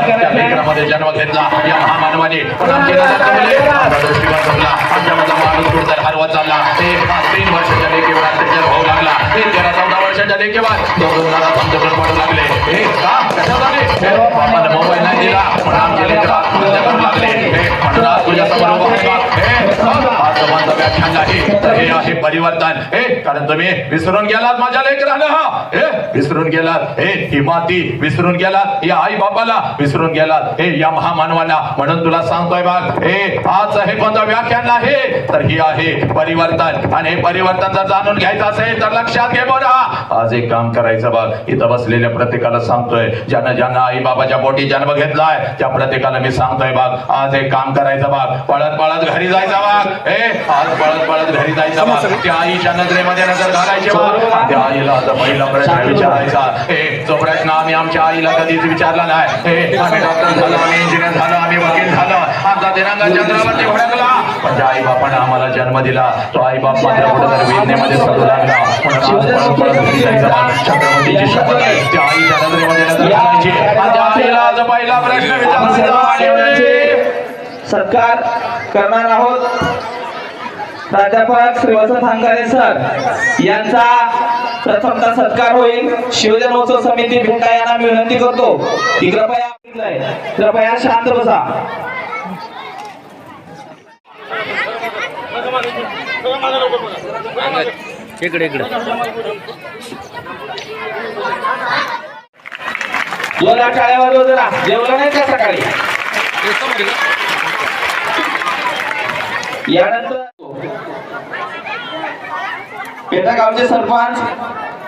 कार्यक्रमामध्ये जन्म घेतला या महामानवाने हरवत चालला 3 वर्षाच्या लेकीवर अत्याचार होऊ लागला 13-14 वर्षाच्या लेकीवर पडू लागले मोबाईल नाही दिला म्हणून आमचे लेकर आत्महत्या करू लागले म्हणून तुझ्या समोर व्याख्यान नाही तर हे आहे परिवर्तन कारण तुम्ही विसरून गेलात माझ्या लेकराला विसरून गेलात ही माती विसरून गेलात या आई बापाला विसरून गेलात या महामानवाला म्हणून तुला सांगतोय बघ आज हे कोणतं व्याख्यान नाही तर ही आहे परिवर्तन आणि हे परिवर्तन जर जाणून घ्यायचं असेल तर लक्षात घे बरं आज एक काम करायचं बघ इथं बसलेल्या प्रत्येकाला सांगतोय ज्यांना आई बाबाच्या पोटी जन्म घेतलाय त्या प्रत्येकाला मी सांगतोय बघ आज एक काम करायचं बघ पळत पळत घरी जायचं बघ आज पळत पळत घरी जायचं बघ त्या आईच्या नजरेमध्ये नजर घालायची बघ त्या आईला आता पहिला प्रश्न विचारायचा जो प्रश्न आम्ही आमच्या आईला कधीच विचारला नाही आम्ही डॉक्टर झालो आम्ही इंजिनियर झालो आम्ही वकील झालो आमचा दिनांक चंद्रावरती भडकला पण ज्या आई बापाने आम्हाला जन्म दिला तो आई बाप मात्र कुठेतरी वेदनेमध्ये सडू लागला छत्रपतीची शपथ त्या आईच्या नजरेमध्ये नजर घालायची त्या आईला आज पहिला प्रश्न विचारायचा सत्कार करणार आहोत प्राध्यापक श्री वसंत हंकारे सर यांचा प्रथमतः सत्कार होईल शिवजन उत्सव समिती भेंडा यांना मी विनंती करतो की कृपया शांत बसा इकडे जोरा टाळ्यावर जरा जेवलं नाही का सकाळी यानंतर पेटा गावचे सरपंच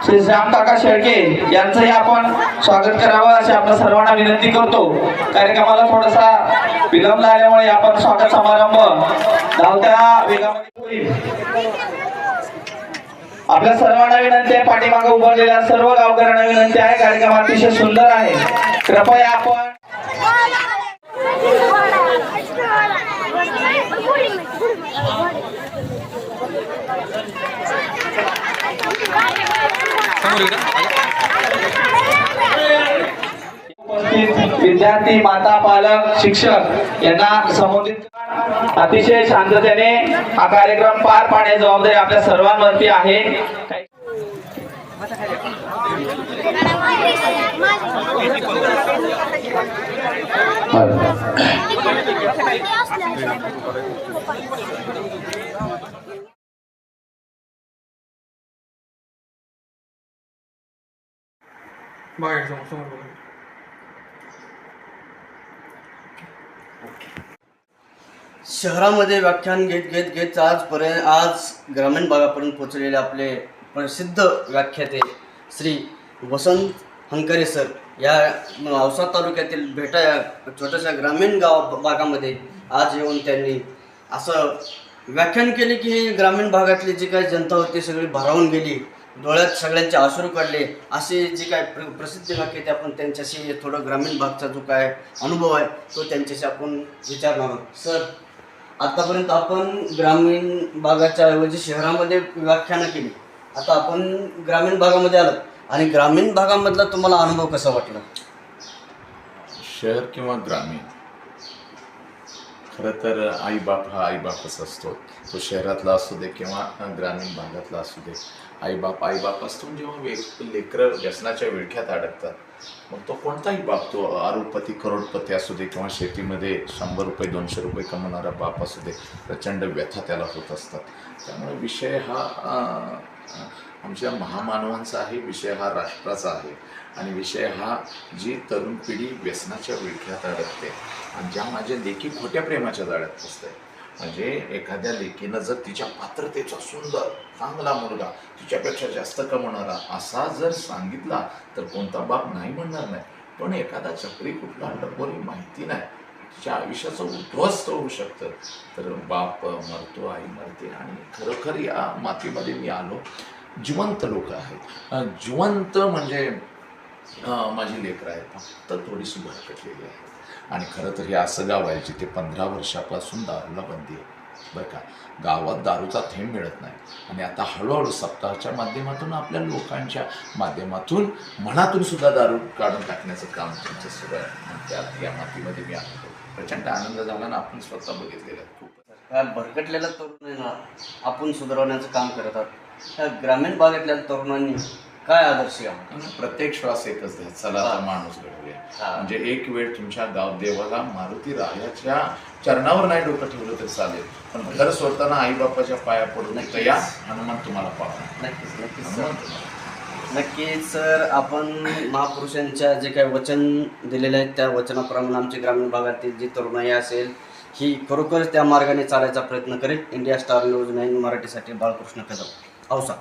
श्री श्याम काका शेळके यांचंही आपण स्वागत करावं अशी आपल्या सर्वांना विनंती करतो कार्यक्रमाला थोडासा विलंब झाल्यामुळे आपण स्वागत समारंभ धावत्या वेगामध्ये होईल आपल्या सर्वांना विनंती आहे पाठीमागे उभारलेल्या सर्व गावकऱ्यांना विनंती आहे कार्यक्रम अतिशय सुंदर आहे कृपया आपण विद्यार्थी माता पालक शिक्षक यांना संबोधित अतिशय शांततेने हा कार्यक्रम पार पाडण्याची जबाबदारी आपल्या सर्वांवरती आहे शहरामध्ये व्याख्यान घेत आज ग्रामीण भागापर्यंत पोहोचलेले आपले प्रसिद्ध व्याख्याते श्री वसंत हंकारे सर या औसा तालुक्यातील भेटा या छोट्याशा ग्रामीण भागामध्ये आज येऊन त्यांनी असं व्याख्यान केले की ग्रामीण भागातली जी काही जनता होती सगळी भारावून गेली डोळ्यात सगळ्यांचे अश्रू काढले असे जे काय प्रसिद्ध वाक्य ते आपण त्यांच्याशी थोडं ग्रामीण भागचा जो काय अनुभव आहे तो त्यांच्याशी आपण विचारणार आहोत सर आतापर्यंत आपण ग्रामीण भागाच्या ऐवजी शहरामध्ये व्याख्यानं केली आता आपण ग्रामीण भागामध्ये आलो आणि ग्रामीण भागामधला तुम्हाला अनुभव कसा वाटला शहर किंवा ग्रामीण खरं तर आईबाप हा आईबापच असतो तो शहरातला असू दे किंवा ग्रामीण भागातला असू दे आईबाप असतो जेव्हा लेकरं व्यसनाच्या विळख्यात अडकतात मग तो कोणताही बाप तो अरुपती करोडपती असू दे किंवा शेतीमध्ये 100 रुपये 200 रुपये कमवणारा बाप असू दे प्रचंड व्यथा त्याला होत असतात त्यामुळे विषय हा आमच्या महामानवांचा आहे विषय हा राष्ट्राचा आहे आणि विषय हा जी तरुण पिढी व्यसनाच्या विळख्यात अडकते आणि ज्या माझ्या लेकी खोट्या प्रेमाच्या जाळ्यात फसते म्हणजे एखाद्या लेकीनं जर तिच्या पात्रतेचा सुंदर चांगला मुलगा तिच्यापेक्षा जास्त कमवणारा असा जर सांगितला तर कोणता बाप नाही म्हणणार नाही पण एखादा चक्री कुठला डबोरी माहिती नाही तिच्या आयुष्याचं उद्ध्वस्त होऊ शकतं तर बाप मरतो आई मरते आणि खरोखर या मातीमध्ये मी आलो जिवंत लोक आहेत जिवंत म्हणजे माझी लेकरं आहेत फक्त थोडीशी भरकटलेली आहे आणि खरं तर हे असं गाव आहे जिथे 15 वर्षापासून दारूला बंदी आहे बरं का. गावात दारूचा थेंब मिळत नाही आणि आता हळूहळू सप्ताहाच्या माध्यमातून आपल्या लोकांच्या माध्यमातून मनातून सुद्धा दारू काढून टाकण्याचं काम तुमचं सुरू आहे. त्यात या मातीमध्ये मी आलो प्रचंड आनंद झाला ना. आपण स्वतः बघितलेलं आहे. खूप ह्या भरकटलेल्या तरुणांना आपण सुधारवण्याचं काम करत आहोत. ह्या ग्रामीण भागातल्या तरुणांनी काय आदर्श घ्यावा? प्रत्येक श्वास एकच द्या. चला आता माणूस घडूया. म्हणजे एक वेळ तुमच्या गाव देवाला मारुती रायाच्या चरणावर नाही डोकं ठेवलं तरी चालेल, पण घर सोडताना आई बापाच्या पाया पडून या हनुमान तुम्हाला पाहणार. नक्कीच नक्कीच हनुमान सर. तुम्हाला. नक्कीच सर, आपण महापुरुषांच्या जे काही वचन दिलेले आहेत त्या वचनाप्रमाणे आमची ग्रामीण भागातील जी तरुणाई असेल ही खरोखर त्या मार्गाने चालायचा प्रयत्न करेल. इंडिया स्टार न्यूज 9 मराठीसाठी बाळकृष्ण कदम, औसा.